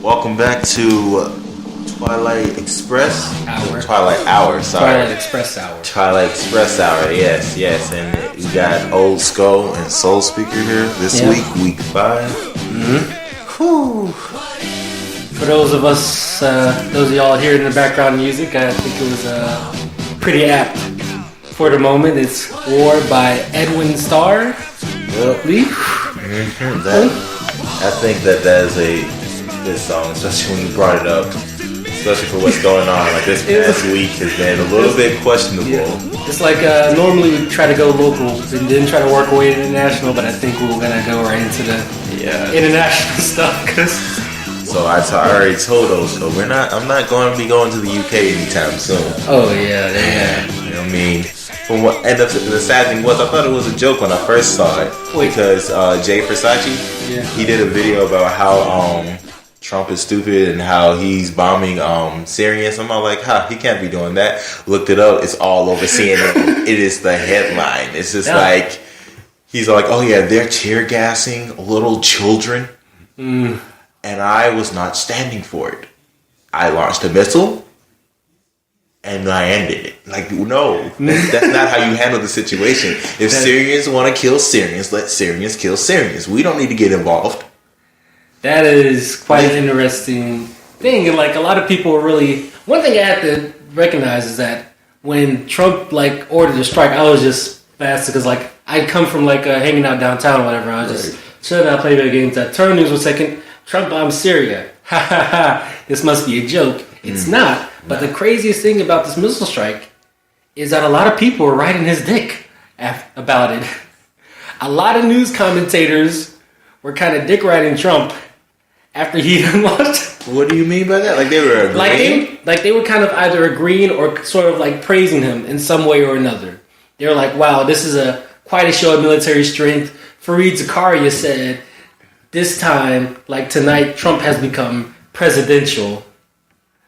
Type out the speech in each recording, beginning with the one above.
Welcome back to Twilight Express Hour. Twilight Hour, sorry. Twilight Express Hour. Twilight Express Hour, yes. And we got Old Skull and Soul Speaker here this week 5. Whew. For those of us, those of y'all hearing the background music, I think it was pretty apt for the moment. It's War by Edwin Starr. I think that is a good song, especially when you brought it up. Especially for what's going on. Like this past week has been a little bit questionable. Yeah. It's like normally we try to go local and then try to work our way international, but I think we're gonna go right into the international stuff. So I already told those. So I'm not going to be going to the UK anytime soon. Oh yeah. You know what I mean? From what ended up, the sad thing was, I thought it was a joke when I first saw it because Jay Versace, he did a video about how Trump is stupid and how he's bombing Syrians. I'm all like, he can't be doing that. Looked it up. It's all over CNN. It is the headline. It's just like, he's like, oh yeah, they're tear gassing little children. And I was not standing for it. I launched a missile and I ended it. Like, no, that's not how you handle the situation. If Syrians want to kill Syrians, let Syrians kill Syrians. We don't need to get involved. That is quite an interesting thing. And like a lot of people really, one thing I have to recognize is that when Trump ordered the strike, I was just fascinated because I come from hanging out downtown or whatever. I was just chilling out, playing video games. I turned news 1 second. Trump bombed Syria. Ha ha ha. This must be a joke. It's not. But the craziest thing about this missile strike is that a lot of people were riding his dick about it. A lot of news commentators were kind of dick riding Trump after he launched. What do you mean by that? Like they were agreeing? They were kind of either agreeing or sort of praising him in some way or another. They were like, wow, this is quite a show of military strength. Fareed Zakaria said, this time, tonight, Trump has become presidential.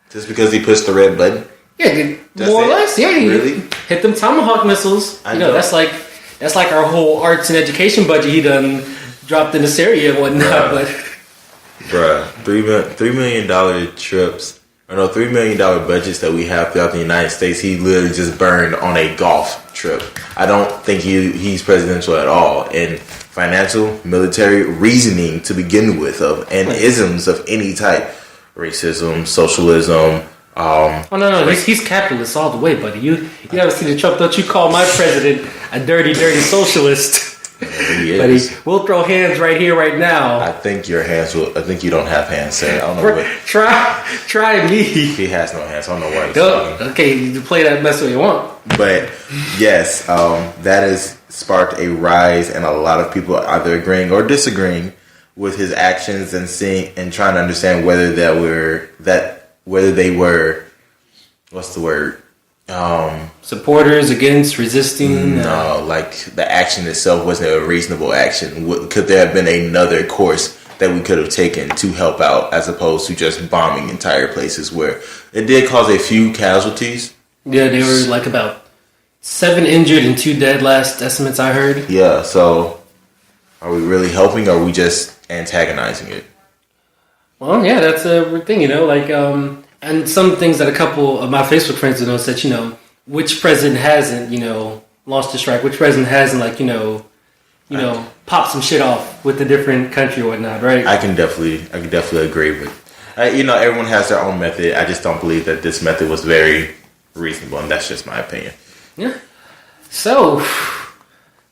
Just because he pushed the red button? Yeah, more or less. Yeah, he hit them Tomahawk missiles. I know. That's like our whole arts and education budget he done dropped into Syria and whatnot. Bruh, $3 million trips, or no, $3 million budgets that we have throughout the United States, he literally just burned on a golf trip. I don't think he's presidential at all in financial, military reasoning to begin with and isms of any type. Racism, socialism. No. He's capitalist all the way, buddy. You ever seen the Trump? Don't you call my president a dirty socialist? Buddy, we'll throw hands right here, right now. I think your hands will. I think you don't have hands, sir. I don't know what. Try me. He has no hands. I don't know why he's talking. Okay, you play that mess what you want. But yes, that has sparked a rise, and a lot of people either agreeing or disagreeing with his actions and trying to understand whether they were what's the word? Supporters against resisting. No, the action itself wasn't a reasonable action. Could there have been another course that we could have taken to help out as opposed to just bombing entire places where it did cause a few casualties? Yeah, they were about 7 injured and 2 dead last estimates I heard. Yeah, so are we really helping or are we just antagonizing it? Well, yeah, that's a thing, and some things that a couple of my Facebook friends said, which president hasn't, launched a strike, which president hasn't, popped some shit off with a different country or whatnot, right? I can definitely agree with, everyone has their own method. I just don't believe that this method was very reasonable, and that's just my opinion. Yeah. So,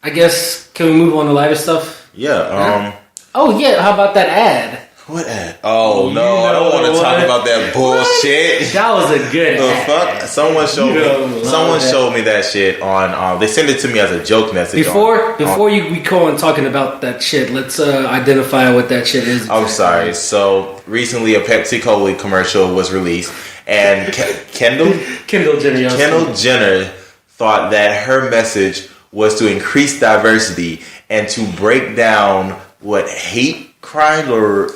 I guess, can we move on to lighter stuff? Yeah. Oh, yeah. How about that ad? What ad? Oh, no. I don't want to talk about that bullshit. That was a good ad. Fuck? Someone showed me that shit on... they sent it to me as a joke message. Before we go on talking about that shit, let's identify what that shit is. I'm sorry. So, recently a Pepsi Cola commercial was released, and Kendall Jenner thought that her message was to increase diversity and to break down hate crime or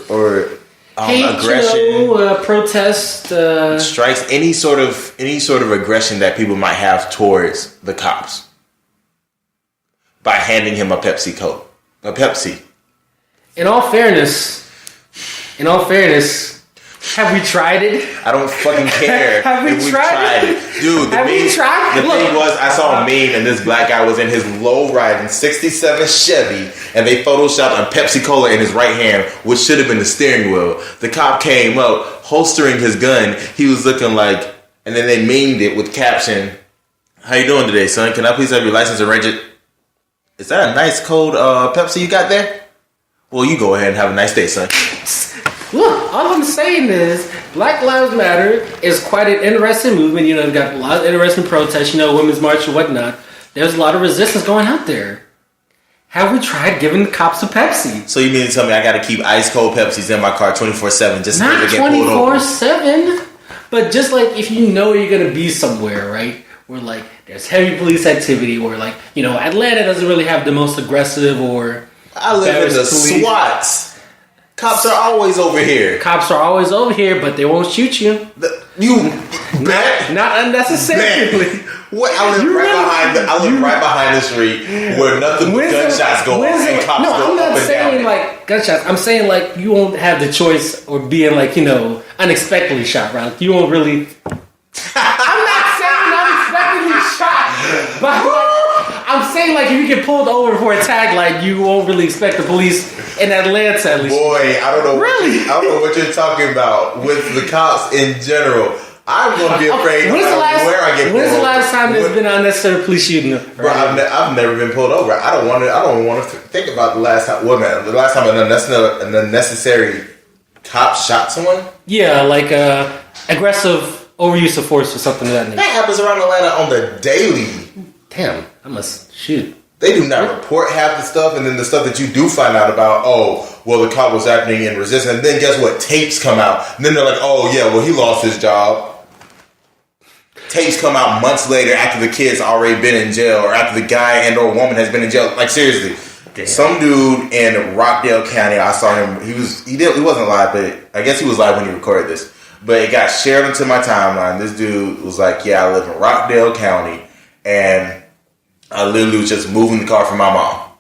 hate, aggression, protest, strikes, any sort of aggression that people might have towards the cops by handing him a Pepsi. In all fairness, Have we tried it? I don't fucking care. Have we tried it? Dude, the thing was, I saw a meme and this black guy was in his low-riding 67 Chevy and they photoshopped a Pepsi Cola in his right hand, which should have been the steering wheel. The cop came up, holstering his gun. He was looking like, and then they memed it with caption, "How you doing today, son? Can I please have your license and range it?" Is that a nice cold Pepsi you got there? Well, you go ahead and have a nice day, son. Look, all I'm saying is Black Lives Matter is quite an interesting movement. You know, they've got a lot of interesting protests, you know, Women's March and whatnot. There's a lot of resistance going out there. Have we tried giving the cops a Pepsi? So you mean to tell me I got to keep ice cold Pepsis in my car 24/7 just to not get pulled over? 24/7, but just like if you know you're gonna be somewhere, right? Where like there's heavy police activity, or like, you know, Atlanta doesn't really have the most aggressive or I live in the police. SWATs. Cops are always over here. Cops are always over here, but they won't shoot you. You bet. Not unnecessarily. What? I live right behind the street where nothing but gunshots go off and cops go up and down. No, I'm not saying like gunshots. I'm saying like you won't have the choice or being like, you know, unexpectedly shot, right? Like, you won't really. I'm not saying unexpectedly shot, but I'm saying like if you get pulled over for a tag, like you won't really expect the police in Atlanta at least. Boy, I don't know. Really? I don't know what you're talking about with the cops in general. I'm going to be afraid where I get pulled over. When's the last time there's been unnecessary police shooting? Bro, I've never been pulled over. I don't want to think about the last time. Well, man, the last time an unnecessary cop shot someone. Yeah, like aggressive overuse of force or something of that nature. That happens around Atlanta on the daily. Damn, I must shoot. They do not report half the stuff, and then the stuff that you do find out about, oh, well, the cop was acting in resistance, and then guess what? Tapes come out. And then they're like, oh, yeah, well, he lost his job. Tapes come out months later after the kid's already been in jail, or after the guy and or woman has been in jail. Like, seriously. Damn. Some dude in Rockdale County, I saw him, he wasn't live, but I guess he was live when he recorded this. But it got shared into my timeline. This dude was like, yeah, I live in Rockdale County, and I literally was just moving the car for my mom.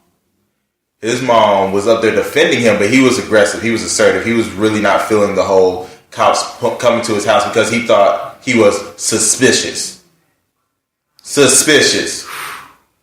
His mom was up there defending him, but he was aggressive. He was assertive. He was really not feeling the whole cops coming to his house because he thought he was suspicious. Suspicious.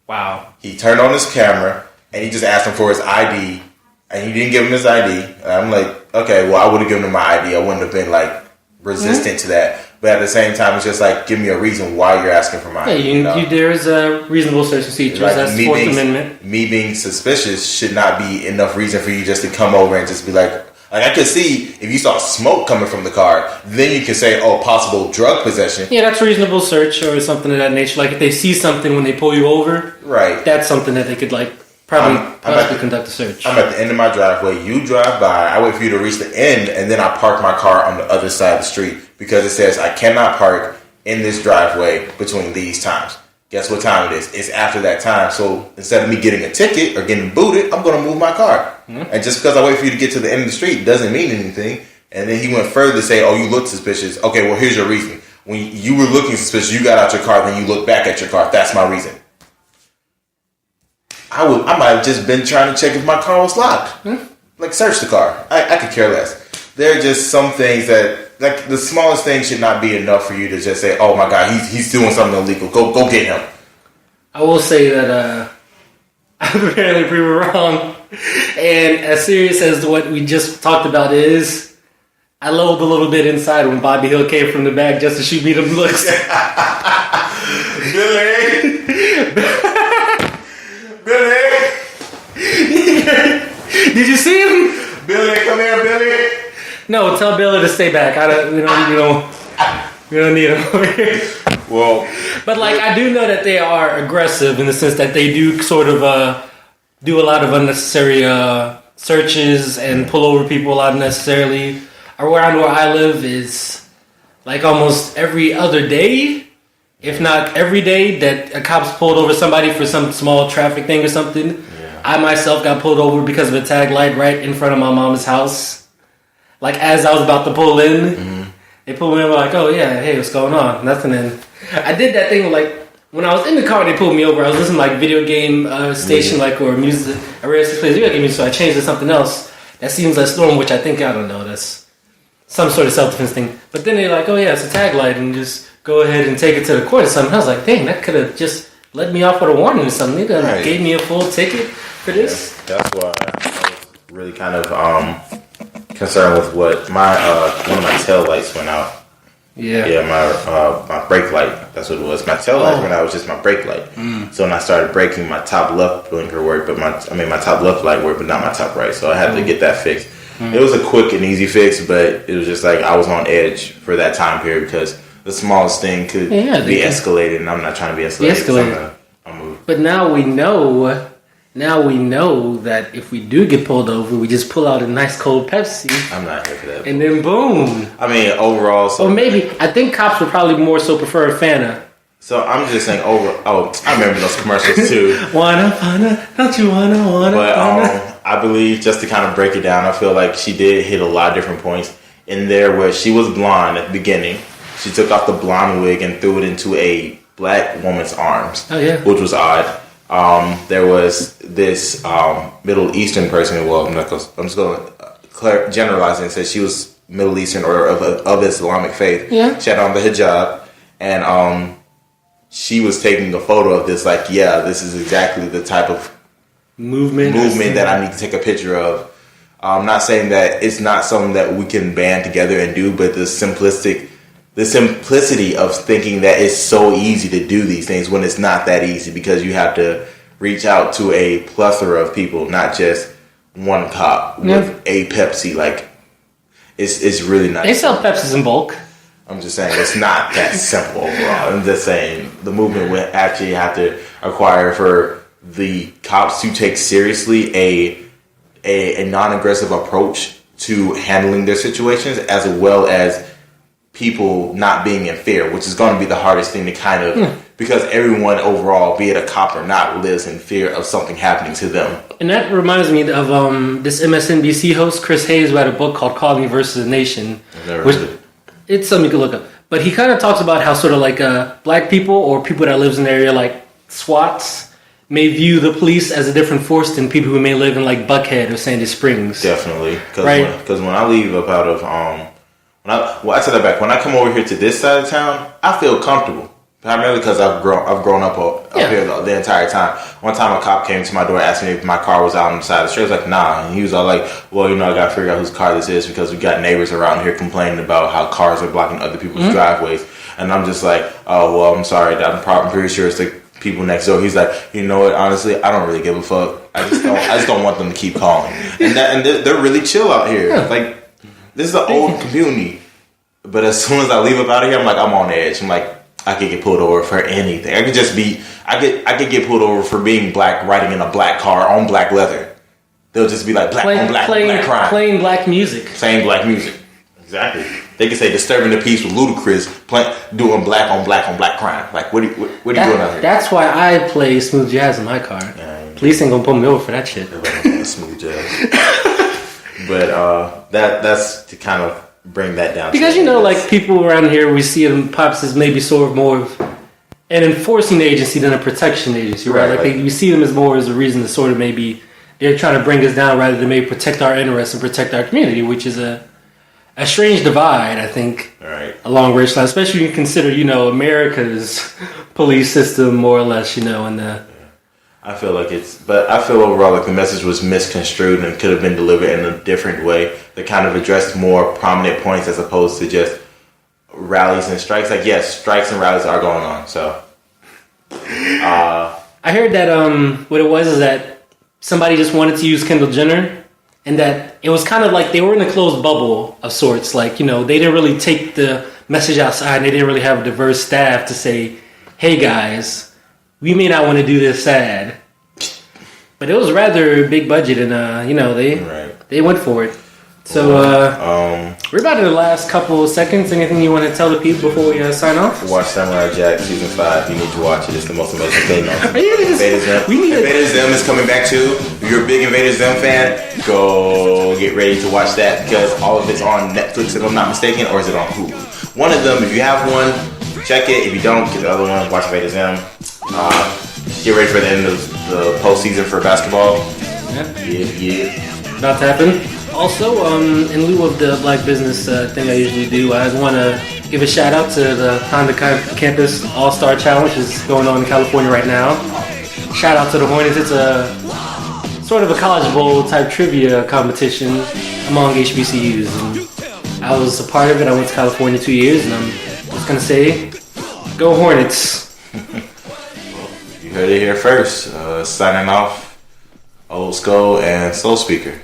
Wow. He turned on his camera and he just asked him for his ID, and he didn't give him his ID. And I'm like, okay, well, I would have given him my ID. I wouldn't have been like resistant to that. But at the same time, it's just like, give me a reason why you're asking for my ID. There's a reasonable search and seizure. Like, that's the Fourth Amendment. Me being suspicious should not be enough reason for you just to come over and just be like I could see if you saw smoke coming from the car, then you could say, oh, possible drug possession. Yeah, that's reasonable search or something of that nature. Like if they see something when they pull you over, right? That's something that they could like possibly conduct a search. I'm at the end of my driveway. You drive by. I wait for you to reach the end, and then I park my car on the other side of the street because it says I cannot park in this driveway between these times. Guess what time it is? It's after that time. So instead of me getting a ticket or getting booted, I'm going to move my car. Mm-hmm. And just because I wait for you to get to the end of the street doesn't mean anything. And then he went further to say, oh, you look suspicious. Okay, well, here's your reason. When you were looking suspicious, you got out your car, then you look back at your car. That's my reason. I might have just been trying to check if my car was locked. Mm-hmm. Like, search the car. I could care less. There are just some things that, like, the smallest thing should not be enough for you to just say, oh my God, he's doing something illegal. Go get him. I will say that I'm apparently pretty wrong. And as serious as what we just talked about is, I lulled a little bit inside when Bobby Hill came from the back just to shoot me them looks. Billy! Did you see him? Billy, come here, Billy. No, tell Billy to stay back. We don't need him over here. Well, but like I do know that they are aggressive in the sense that they do sort of do a lot of unnecessary searches and pull over people a lot unnecessarily. Around where I live is like almost every other day, if not every day, that a cop's pulled over somebody for some small traffic thing or something. Yeah. I myself got pulled over because of a tag light right in front of my mom's house. Like as I was about to pull in, mm-hmm. They pulled me over like, oh yeah, hey, what's going on? Nothing. And I did that thing like when I was in the car, they pulled me over. I was listening to like video game station, like or music. I rarely play video games, so I changed to something else that seems less normal, which I think I don't know. That's some sort of self-defense thing. But then they're like, oh yeah, it's a tag light, and just go ahead and take it to the court or something. I was like, dang, that could have just let me off with a warning or something. They done gave me a full ticket for this. Yeah, that's why I was really kind of concerned with what my one of my tail lights went out. Yeah, my brake light. That's what it was. My tail light went out was just my brake light. So when I started braking, my top left blinker worked, but my top left light worked, but not my top right. So I had to get that fixed. It was a quick and easy fix, but it was just like I was on edge for that time period because the smallest thing could be escalated, and I'm not trying to be escalated. But now we know. Now we know that if we do get pulled over, we just pull out a nice cold Pepsi. I'm not here for that. And then boom. I mean, overall. Or maybe, I think cops would probably more so prefer a Fanta. So I'm just saying I remember those commercials too. Wanna, don't you wanna. But I believe, just to kind of break it down, I feel like she did hit a lot of different points in there where she was blonde at the beginning. She took off the blonde wig and threw it into a black woman's arms. Oh, yeah. Which was odd. There was this Middle Eastern person. Well, I'm just going to generalize it and say she was Middle Eastern or of Islamic faith. Yeah. She had on the hijab, and she was taking a photo of this. Like, yeah, this is exactly the type of movement that I need to take a picture of. I'm not saying that it's not something that we can band together and do, but the simplicity of thinking that it's so easy to do these things when it's not that easy, because you have to reach out to a plethora of people, not just one cop with a Pepsi. Like, it's really not. They sell Pepsis in bulk. I'm just saying it's not that simple overall. I'm just saying the movement would actually have to acquire for the cops to take seriously a non-aggressive approach to handling their situations, as well as people not being in fear, which is going to be the hardest thing to kind of, because everyone overall, be it a cop or not, lives in fear of something happening to them. And that reminds me of this MSNBC host, Chris Hayes, who had a book called Call Me versus the Nation. It's something you can look up. But he kind of talks about how sort of like black people or people that lives in the area, like SWATs, may view the police as a different force than people who may live in like Buckhead or Sandy Springs. Definitely. Because when I leave up out of... I take that back. When I come over here to this side of town, I feel comfortable. Primarily because I've grown up here the entire time. One time a cop came to my door asking me if my car was out on the side of the street. I was like, nah. And he was all like, well, I got to figure out whose car this is because we got neighbors around here complaining about how cars are blocking other people's driveways. And I'm just like, oh, well, I'm sorry. I'm pretty sure it's the people next door. He's like, you know what? Honestly, I don't really give a fuck. I just don't want them to keep calling. And they're really chill out here. Yeah. Like, this is an old community, but as soon as I leave up out of here, I'm on edge. I'm like, I could get pulled over for anything. I could get pulled over for being black, riding in a black car on black leather. They'll just be like black on black crime, playing black music, saying black music. Exactly. They can say disturbing the peace with Ludacris, doing black on black crime. Like, what are you doing out here? That's why I play smooth jazz in my car. Police ain't gonna pull me over for that shit. Smooth jazz. But that's to kind of bring that down. Because, like people around here, we see them pops as maybe sort of more of an enforcing agency than a protection agency, right? We see them as more as a reason to sort of maybe they're trying to bring us down rather than maybe protect our interests and protect our community, which is a strange divide, I think, along racial lines, especially when you consider, America's police system more or less, in the... I feel overall like the message was misconstrued and could have been delivered in a different way that kind of addressed more prominent points as opposed to just rallies and strikes. Like, yes, strikes and rallies are going on. So, I heard that what it was is that somebody just wanted to use Kendall Jenner, and that it was kind of like they were in a closed bubble of sorts. Like, they didn't really take the message outside, and they didn't really have a diverse staff to say, "Hey guys, we may not want to do this ad," but it was rather big budget, and they went for it. So we're about in the last couple of seconds. Anything you want to tell the people before we sign off? Watch Samurai Jack season 5. You need to watch it. It's the most amazing thing. Invader Zim is coming back too. If you're a big Invader Zim fan, go get ready to watch that because all of it's on Netflix, if I'm not mistaken, or is it on Hulu? One of them. If you have one, check it. If you don't, get the other one. Watch Invader Zim. Get ready for the end of the postseason for basketball. Yeah. About to happen. Also, in lieu of the Black Business thing I usually do, I want to give a shout out to the Honda Campus All-Star Challenge, which is going on in California right now. Shout out to the Hornets. It's a sort of a college bowl type trivia competition among HBCUs. And I was a part of it. I went to California 2 years, and I'm just going to say, go Hornets. You heard it here first. Signing off, Old Skull and Soul Speaker.